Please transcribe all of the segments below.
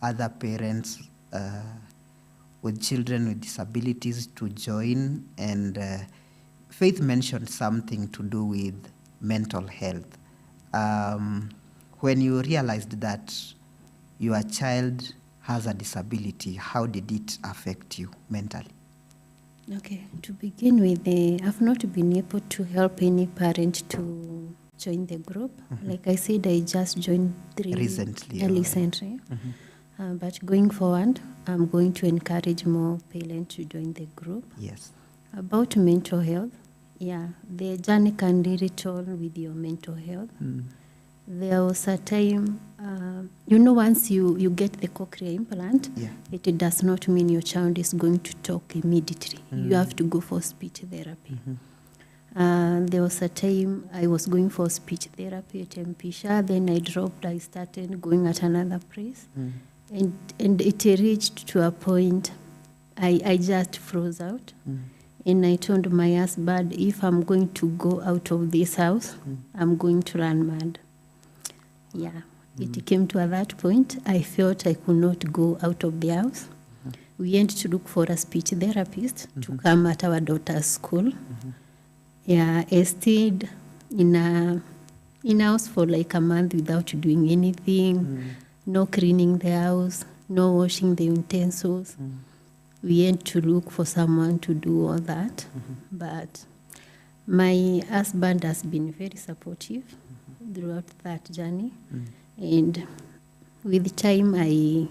other parents with children with disabilities to join. And Faith mentioned something to do with mental health. When you realized that your child has a disability, how did it affect you mentally? Okay, to begin with, I've not been able to help any parent to join the group. Mm-hmm. Like I said, I just joined recently. But going forward, I'm going to encourage more parents to join the group. Yes. About mental health, the journey can really tall with your mental health. There was a time, once you get the cochlear implant, it does not mean your child is going to talk immediately. You have to go for speech therapy. There was a time I was going for speech therapy at Mpisha, then I dropped, I started going at another place. And it reached to a point, I just froze out. And I told my husband, if I'm going to go out of this house, I'm going to run mad. It came to that point. I felt I could not go out of the house. We went to look for a speech therapist to come at our daughter's school. I stayed in a house for like a month without doing anything, no cleaning the house, no washing the utensils. We went to look for someone to do all that. But my husband has been very supportive throughout that journey. And with time, I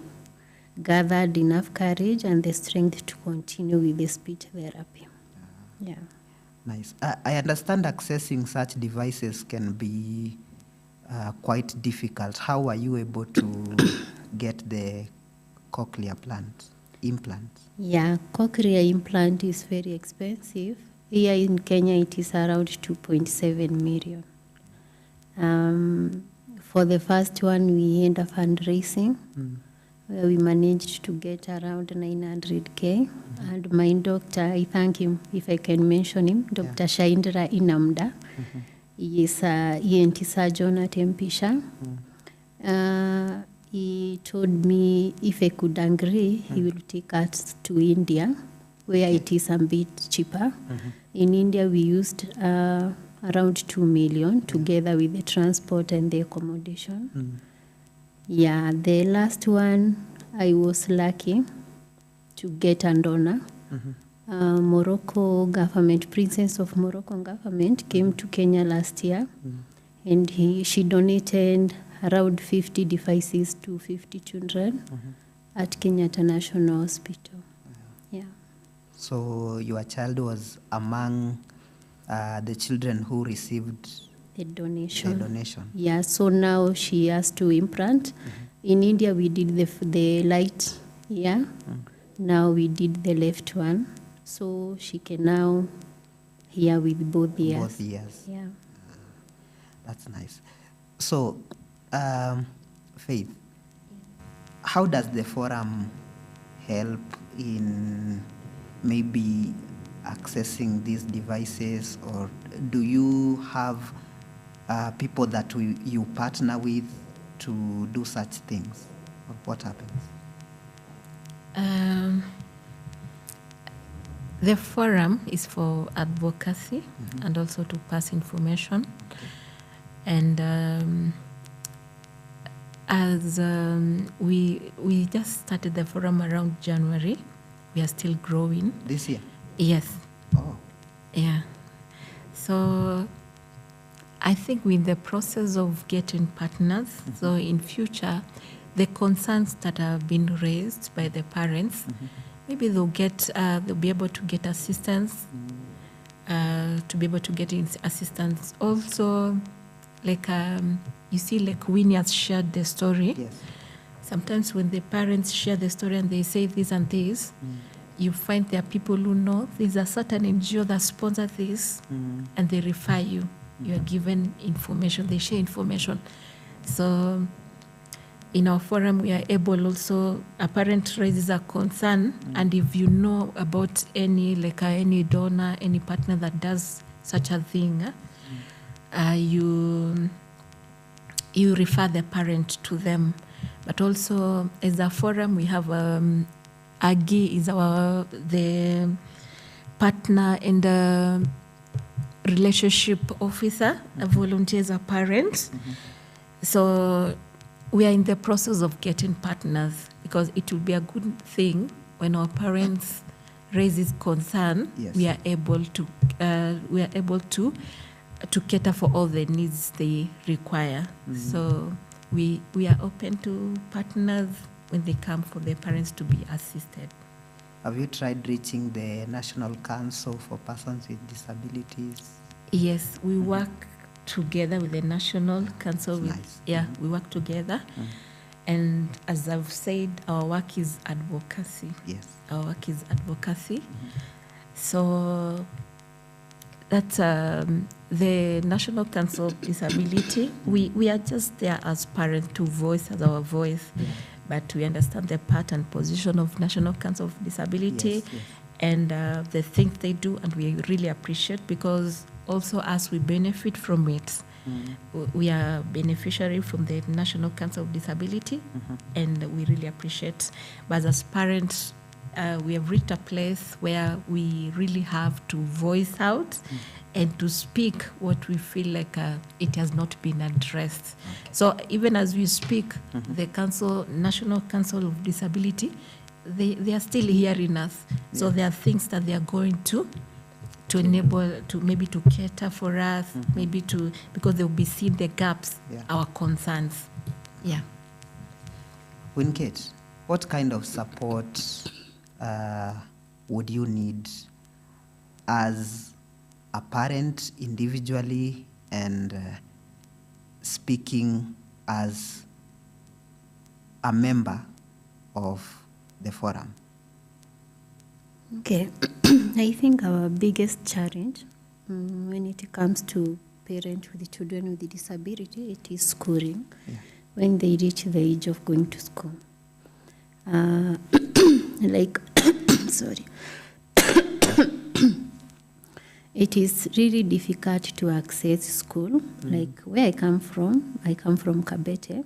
gathered enough courage and the strength to continue with the speech therapy. Nice. I understand accessing such devices can be quite difficult. How are you able to get the cochlear implants? Cochlear implant is very expensive. Here in Kenya, it is around 2.7 million. For the first one, we had a fundraising where we managed to get around 900K. And my doctor, I thank him, if I can mention him, Dr. Shaindra Inamda. He is an ENT surgeon at Mpisha. He told me if I could agree, he will take us to India, where it is a bit cheaper. In India, we used around 2 million together with the transport and the accommodation. The last one, I was lucky to get a donor. Morocco government, Princess of Morocco government came to Kenya last year, and she donated around 50 devices to 50 children at Kenyatta National Hospital. So your child was among the children who received the donation. So now she has to implant. In India, we did the light ear. Now we did the left one. So she can now hear with both ears. Both ears. That's nice. So, Faith, how does the forum help in maybe accessing these devices, or do you have people that you partner with to do such things? What happens? The forum is for advocacy and also to pass information. And as we just started the forum around January, we are still growing. This year? Yes. Oh. Yeah. So I think with the process of getting partners, so in future, the concerns that have been raised by the parents, maybe they'll be able to get assistance, to be able to get assistance. Also, like you see, like Winnie has shared the story. Yes. Sometimes when the parents share the story and they say this and this, you find there are people who know there's a certain NGO that sponsors this, and they refer you. You are given information, they share information. So in our forum, we are able also, a parent raises a concern, and if you know about any donor, any partner that does such a thing, you refer the parent to them. But also as a forum, we have AGI is the partner and the relationship officer, a volunteer as a parent. So we are in the process of getting partners, because it will be a good thing when our parents raise this concern. Yes. We are able to cater for all the needs they require. So we are open to partners when they come for their parents to be assisted. Have you tried reaching the National Council for Persons with Disabilities? Yes, we work together with the National Council. Nice. We work together. And as I've said, our work is advocacy. Yes. Our work is advocacy. So that's the National Council of Disability. We are just there as parents to voice as our voice, but we understand the part and position of National Council of Disability. Yes, yes. And the things they do, and we really appreciate, because also as we benefit from it. We are beneficiary from the National Council of Disability, and we really appreciate. But as parents, we have reached a place where we really have to voice out and to speak what we feel like it has not been addressed. So even as we speak, the National Council of Disability, they are still hearing us. So there are things that they are going to enable, to maybe to cater for us, maybe to, because they'll be seeing the gaps, our concerns. Yeah. Winkate, what kind of support would you need as a parent individually, and speaking as a member of the forum? Okay, I think our biggest challenge when it comes to parents with children with disability, it is schooling. When they reach the age of going to school. Sorry. It is really difficult to access school. Like where I come from Kabete.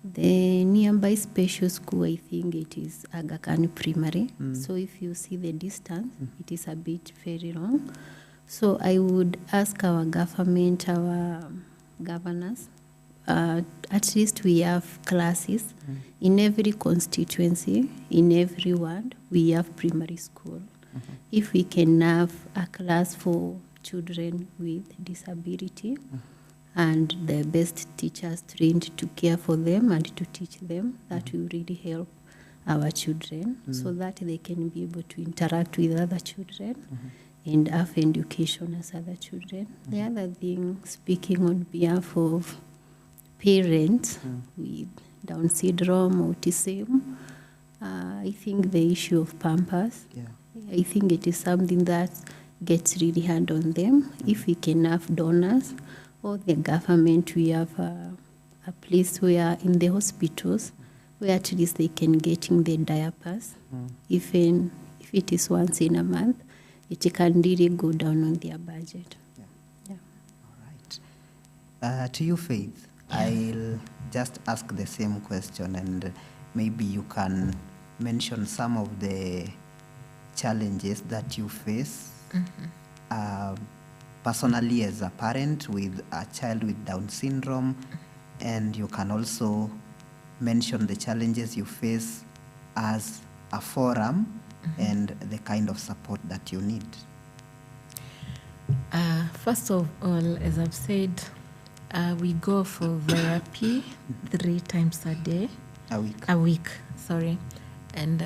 The nearby special school, I think it is Aga Khan Primary. So if you see the distance, it is a bit very long. So I would ask our government, our governors, at least we have classes in every constituency, in every ward, we have primary school. If we can have a class for children with disability, and the best teachers trained to care for them and to teach them, that will really help our children so that they can be able to interact with other children and have education as other children. The other thing, speaking on behalf of parents with Down syndrome, autism, I think the issue of Pampers, I think it is something that gets really hard on them. If we can have donors, or the government, we have a place where in the hospitals where at least they can get in the diapers. Even if it is once in a month, it can really go down on their budget. All right. To you, Faith, I'll just ask the same question, and maybe you can mention some of the challenges that you face personally as a parent with a child with Down syndrome, and you can also mention the challenges you face as a forum and the kind of support that you need. First of all, as I've said, we go for therapy 3 times a day. A week, sorry. And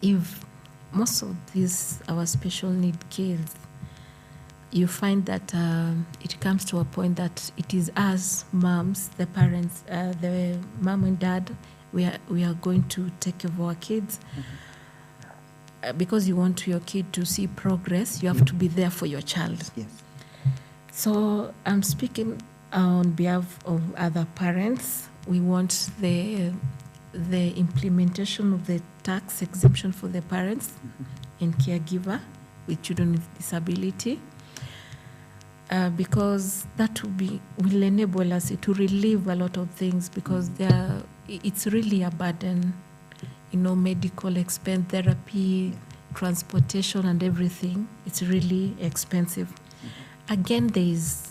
if most of these, our special need kids, you find that it comes to a point that it is us moms, the parents, the mom and dad, we are going to take care of our kids. Because you want your kid to see progress, you have to be there for your child. Yes. So I'm speaking on behalf of other parents. We want the implementation of the tax exemption for the parents and caregiver with children with disability. because that will enable us to relieve a lot of things, because it's really a burden, medical expense, therapy, transportation, and everything. It's really expensive. Again,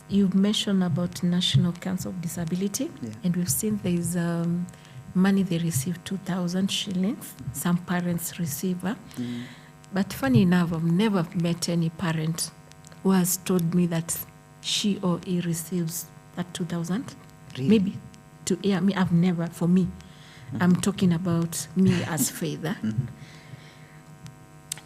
you've mentioned about National Council of Disability, and we've seen there's money they receive, 2,000 shillings. Some parents receive. But funny enough, I've never met any parent who has told me that she or he receives that 2,000. Really? Maybe. I've never, for me. I'm talking about me as Faith.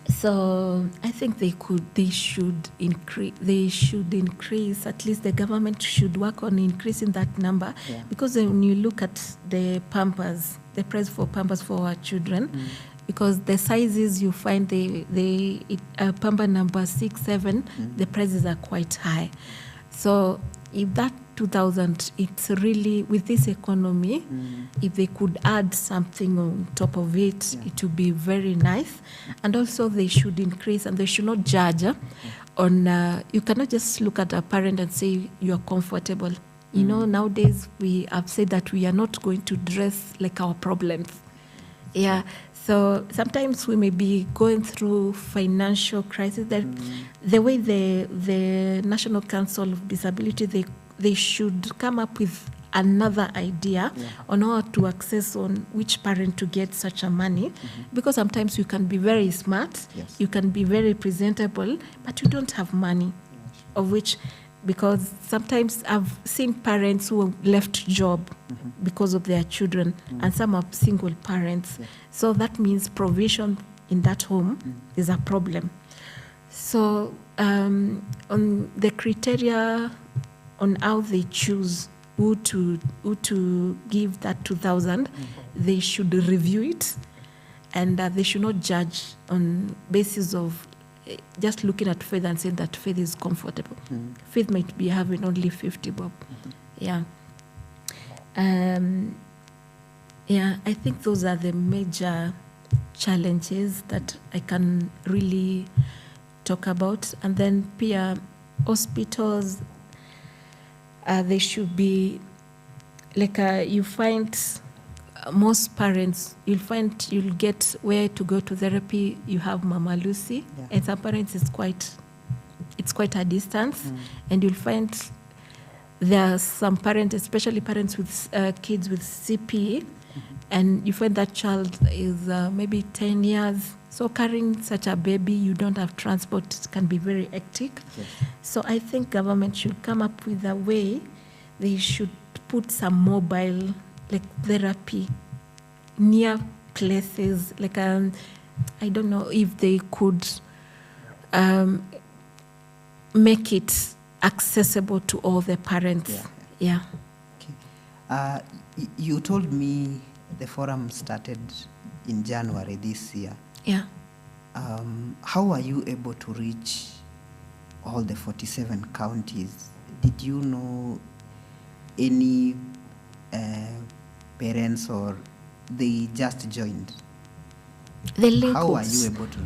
So I think they should increase, at least the government should work on increasing that number, because when you look at the Pampers, the price for Pampers for our children, because the sizes you find, Pamper number 6, 7, the prices are quite high. So if that 2,000, it's really, with this economy, if they could add something on top of it, it would be very nice. And also they should increase, and they should not judge on, you cannot just look at a parent and say you're comfortable. Nowadays we have said that we are not going to dress like our problems. Yeah. So sometimes we may be going through financial crisis. The way the National Council of Disability, they should come up with another idea on how to access on which parent to get such a money, because sometimes you can be very smart, you can be very presentable, but you don't have money, of which, because sometimes I've seen parents who have left job because of their children, and some are single parents. So that means provision in that home is a problem. So on the criteria on how they choose who to give that 2,000, they should review it, and they should not judge on basis of just looking at Faith and saying that Faith is comfortable. Faith might be having only 50 bob. I think those are the major challenges that I can really talk about. And then peer hospitals, they should be like you find most parents, you'll get where to go to therapy. You have Mama Lucy, and some parents it's quite a distance, and you'll find there are some parents, especially parents with kids with CP, and you find that child is maybe 10 years. So carrying such a baby, you don't have transport, it can be very hectic. So I think government should come up with a way. They should put some mobile therapy near places. I don't know if they could make it accessible to all the parents. Okay. You told me the forum started in January this year. How are you able to reach all the 47 counties? Did you know any parents, or they just joined? The link How are you able to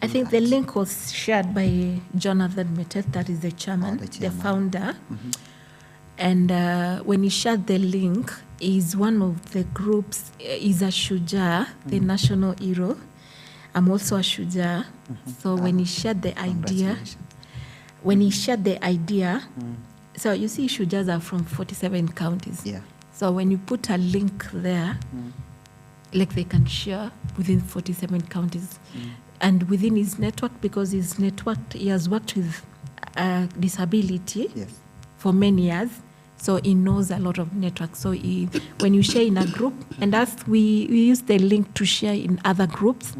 I think the link was shared by Jonathan Metet, that is the chairman, the founder. And when he shared the link, is one of the groups, is a Shujaa, the national hero. I'm also a Shujaa. So when he shared the idea, so you see Shujaas are from 47 counties. So when you put a link there, they can share within 47 counties. And within his network, because he has worked with disability for many years, so he knows a lot of networks. So when you share in a group, and we use the link to share in other groups.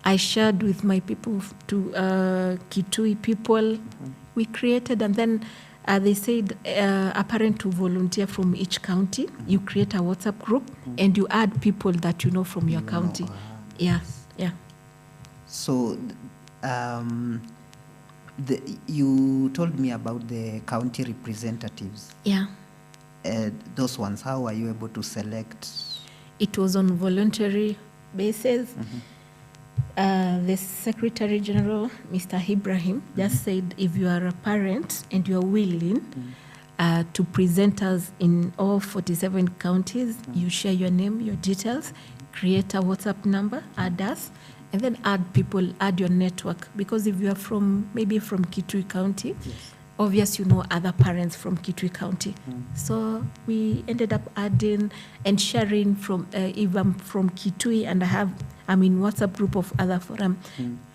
I shared with my people, to Kitui people. We created, and then they said a parent to volunteer from each county. You create a WhatsApp group, and you add people that you know from your county. So you told me about the county representatives. Those ones, how are you able to select? It was on voluntary basis. The Secretary General, Mr. Ibrahim, just said if you are a parent and you are willing to present us in all 47 counties, you share your name, your details, create a WhatsApp number, add us, and then add people, add your network. Because if you are from Kitui County, obvious you know other parents from Kitui County. So we ended up adding and sharing from, if I'm from Kitui and I'm in WhatsApp group of other forum,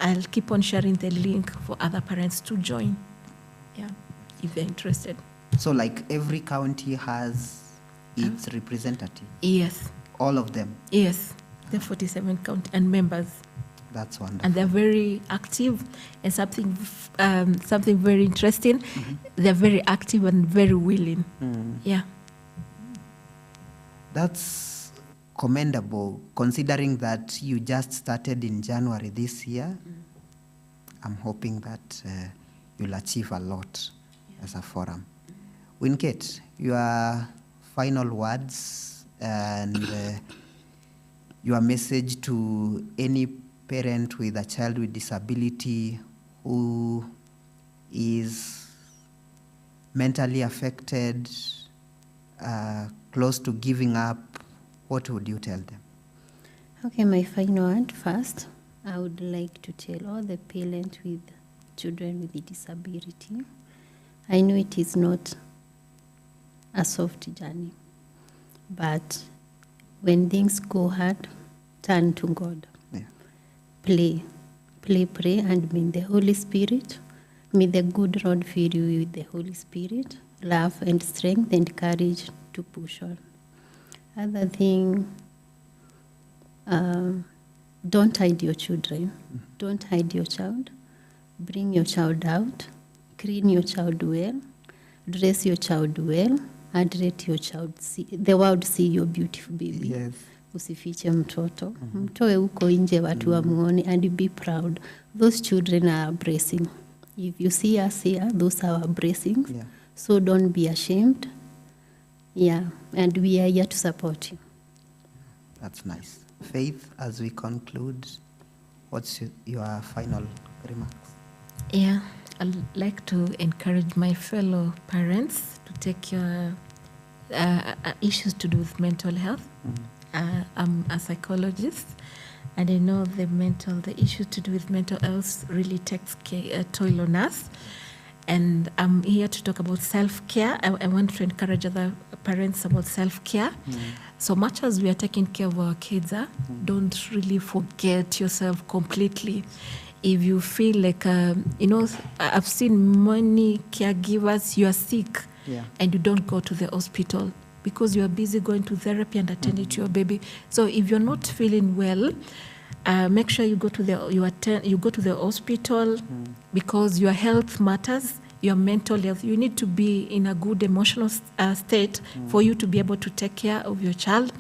I'll keep on sharing the link for other parents to join. Yeah, if they're interested. So like every county has its representative? Yes. All of them? Yes, the 47 county and members. That's wonderful. And they're very active, and something very interesting. They're very active and very willing. Yeah. That's commendable, considering that you just started in January this year. I'm hoping that you'll achieve a lot as a forum. Winkate, your final words and your message to any parent with a child with disability who is mentally affected, close to giving up, what would you tell them? Okay, my final word first, I would like to tell all the parents with children with a disability, I know it is not a soft journey, but when things go hard, turn to God. Yeah. Pray, and may the Holy Spirit, may the good Lord fill you with the Holy Spirit, love and strength and courage to push on. Other thing, don't hide your children. Don't hide your child. Bring your child out. Clean your child well. Dress your child well. And let your child see, the world see your beautiful baby. Yes. Usifiche mtoto. Mtoe huko nje watu wamuone, and be proud. Those children are a blessing. If you see us here, those are our blessings. Yeah. So don't be ashamed. Yeah, and we are here to support you. That's nice. Faith, as we conclude, what's your final remarks? Yeah, I'd like to encourage my fellow parents to take your issues to do with mental health. I'm a psychologist, and I know the issues to do with mental health really takes toll on us. And I'm here to talk about self-care. I want to encourage other parents about self-care. So much as we are taking care of our kids, don't really forget yourself completely. If you feel like, I've seen many caregivers, you are sick, and you don't go to the hospital because you are busy going to therapy and attending to your baby. So if you're not feeling well, make sure you go to the hospital because your health matters, your mental health. You need to be in a good emotional state for you to be able to take care of your child.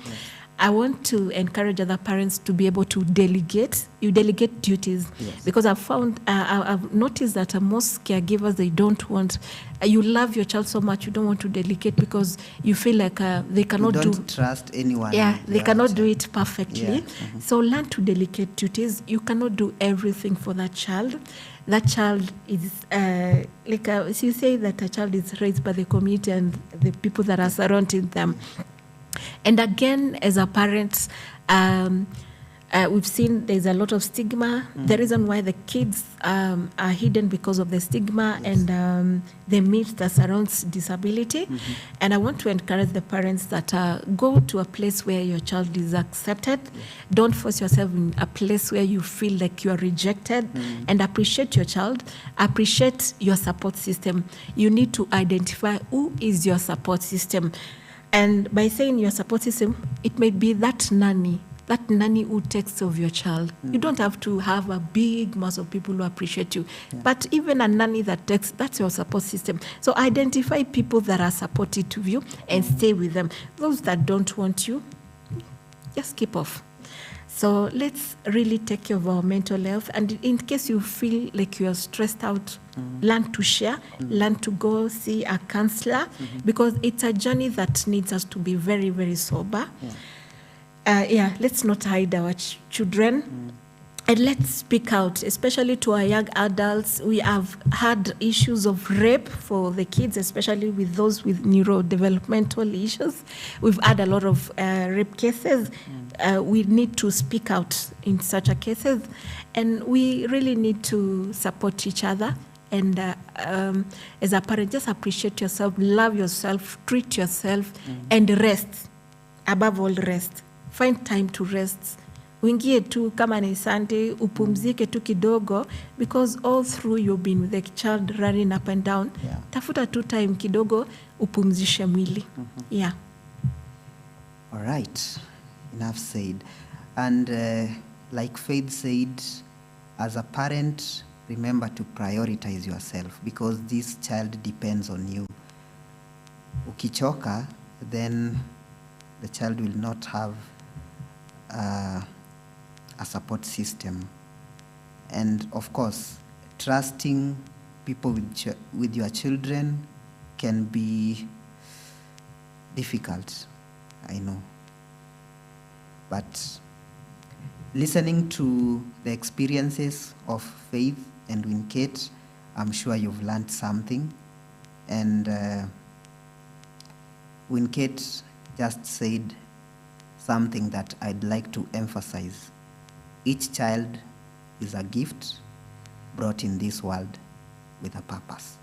I want to encourage other parents to be able to delegate. You delegate duties because I've noticed that most caregivers, they don't want. You love your child so much, you don't want to delegate because you feel like they cannot you don't trust anyone. Yeah, they cannot do it perfectly. Yeah. So learn to delegate duties. You cannot do everything for that child. That child is as you say that a child is raised by the community and the people that are surrounding them. And again, as a parent, we've seen there's a lot of stigma. The reason why the kids are hidden because of the stigma and the myth that surrounds disability. And I want to encourage the parents that go to a place where your child is accepted. Don't force yourself in a place where you feel like you are rejected. And appreciate your child. Appreciate your support system. You need to identify who is your support system. And by saying your support system, it may be that nanny who takes care of your child. You don't have to have a big mass of people who appreciate you. But even a nanny that's your support system. So identify people that are supportive to you and stay with them. Those that don't want you, just keep off. So let's really take care of our mental health. And in case you feel like you are stressed out, learn to share, learn to go see a counselor, because it's a journey that needs us to be very, very sober. Let's not hide our children. And let's speak out, especially to our young adults. We have had issues of rape for the kids, especially with those with neurodevelopmental issues. We've had a lot of rape cases. We need to speak out in such a cases. And we really need to support each other. And as a parent, just appreciate yourself, love yourself, treat yourself, and rest. Above all, rest. Find time to rest. Uingie tu kama ni Sunday, upumzike tu kidogo, because all through you've been with the child running up and down. Yeah. Tafuta tu time kidogo, upumzishe mwili. Yeah. All right, enough said. And like Faith said, as a parent, remember to prioritize yourself, because this child depends on you. Ukichoka, then the child will not have a support system. And of course, trusting people with your children can be difficult, I know. But listening to the experiences of Faith and Winkate, I'm sure you've learned something. And Winkate just said something that I'd like to emphasize. Each child is a gift brought in this world with a purpose.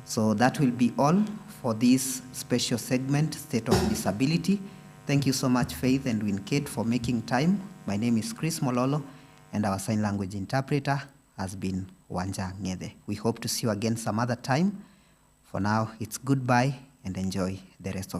So that will be all for this special segment, State of Disability. Thank you so much, Faith and Winkate, for making time. My name is Chris Mololo, and our sign language interpreter has been Wanja Ngede. We hope to see you again some other time. For now, it's goodbye and enjoy the rest of